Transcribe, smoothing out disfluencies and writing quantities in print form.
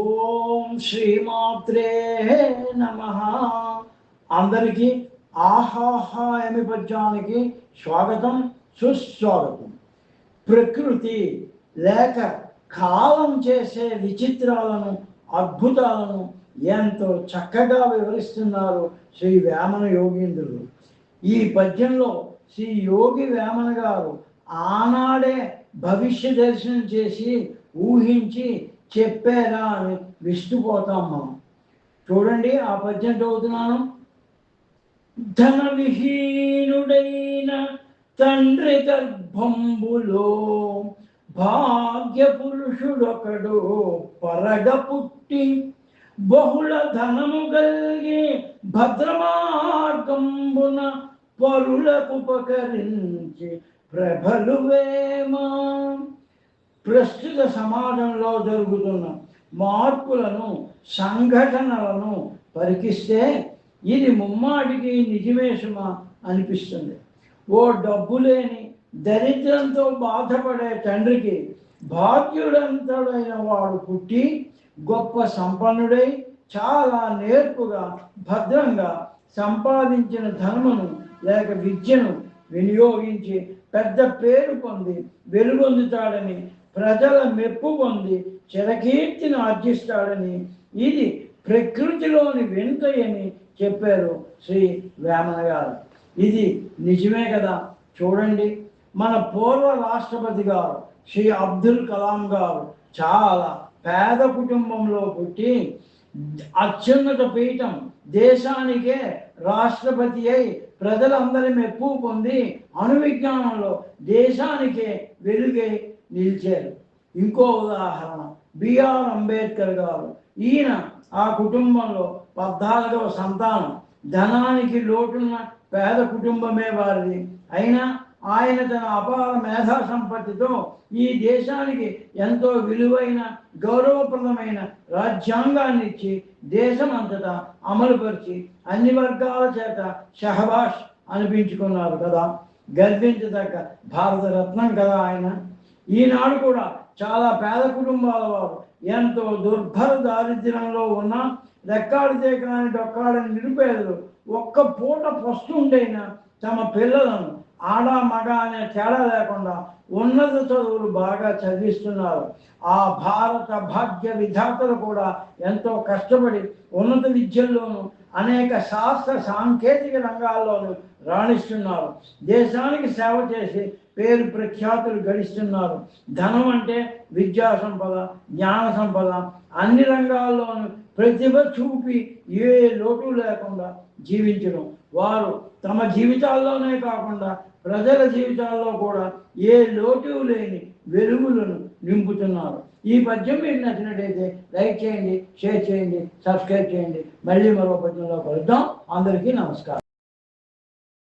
ఓం శ్రీమాత్రే నమ. అందరికీ ఆహాహా ఎమి పద్యానికి స్వాగతం, సుస్వాగతం. ప్రకృతి లేక కాలం చేసే విచిత్రాలను, అద్భుతాలను ఎంతో చక్కగా వివరిస్తున్నారు శ్రీ వేమన యోగీంద్రులు. ఈ పద్యంలో శ్రీ యోగి వేమన గారు ఆనాడే భవిష్య దర్శనం చేసి ఊహించి చెప్పారా అని విస్తుపోతాం మనం. చూడండి, ఆ పద్యం చదువుతున్నాను. ధన విహీనుడైన తండ్రి గర్భంబులో భాగ్య పురుషుడొకడు పరగ పుట్టి బహుళ ధనము కలిగి భద్రమార్గంబున పరులకు ఉపకరించి ప్రభలు వేమా. ప్రస్తుత సమాజంలో జరుగుతున్న మార్పులను, సంఘటనలను పరికిస్తే ఇది ముమ్మాటికి నిజమే సుమా అనిపిస్తుంది. ఓ డబ్బు లేని దరిద్రంతో బాధపడే తండ్రికి భాగ్యుడంతడైన వాడు పుట్టి గొప్ప సంపన్నుడై చాలా నేర్పుగా భద్రంగా సంపాదించిన ధనమును లేక విద్యను వినియోగించి పెద్ద పేరు పొంది వెలుగొందుతాడని, ప్రజల మెప్పు పొంది చిరకీర్తిని ఆర్జిస్తాడని ఇది ప్రకృతిలోని వింతయని చెప్పారు శ్రీ వేమన గారు. ఇది నిజమే కదా. చూడండి, మన పూర్వ రాష్ట్రపతి గారు శ్రీ అబ్దుల్ కలాం గారు చాలా పేద కుటుంబంలో పుట్టి అత్యున్నత పీఠం దేశానికే రాష్ట్రపతి అయి ప్రజలందరి మెప్పు పొంది అణు విజ్ఞానంలో దేశానికే వెలుగై నిలిచారు. ఇంకో ఉదాహరణ బిఆర్ అంబేద్కర్ గారు. ఈయన ఆ కుటుంబంలో 14వ సంతానం. ధనానికి లోటున్న పేద కుటుంబమే వారిది. అయినా ఆయన తన అపార మేధా సంపత్తితో ఈ దేశానికి ఎంతో విలువైన, గౌరవప్రదమైన రాజ్యాంగాన్ని ఇచ్చి దేశమంతటా అమలుపరిచి అన్ని వర్గాల చేత షహబాష్ అనిపించుకున్నారు కదా. గర్వించదగ్గ భారతరత్నం కదా ఆయన. ఈనాడు కూడా చాలా పేద కుటుంబాల వారు ఎంతో దుర్భర దారిద్ర్యంలో ఉన్న రెక్కాడితే కాని డొక్కాడని నిరుపేదలు ఒక్క పూట పస్తుండైనా తమ పిల్లలను ఆడ మగ అనే తేడా లేకుండా ఉన్నత చదువులు బాగా చదివిస్తున్నారు. ఆ భారత భాగ్య విధాతలు కూడా ఎంతో కష్టపడి ఉన్నత విద్యల్లోనూ అనేక శాస్త్ర సాంకేతిక రంగాల్లోనూ రాణిస్తున్నారు. దేశానికి సేవ చేసి పేరు ప్రఖ్యాతులు గడిస్తున్నారు. ధనం అంటే విద్యా సంపద, జ్ఞాన సంపద, అన్ని రంగాల్లోనూ ప్రతిభ చూపి ఏ లోటు లేకుండా జీవించడం. వారు తమ జీవితాల్లోనే కాకుండా ప్రజల జీవితాల్లో కూడా ఏ లోటు లేని వెలుగులను నింపుతున్నారు. ఈ పద్యం మీకు నచ్చినట్టయితే లైక్ చేయండి, షేర్ చేయండి, సబ్స్క్రైబ్ చేయండి. మళ్ళీ మరో పద్యంలో కలుద్దాం. అందరికీ నమస్కారం.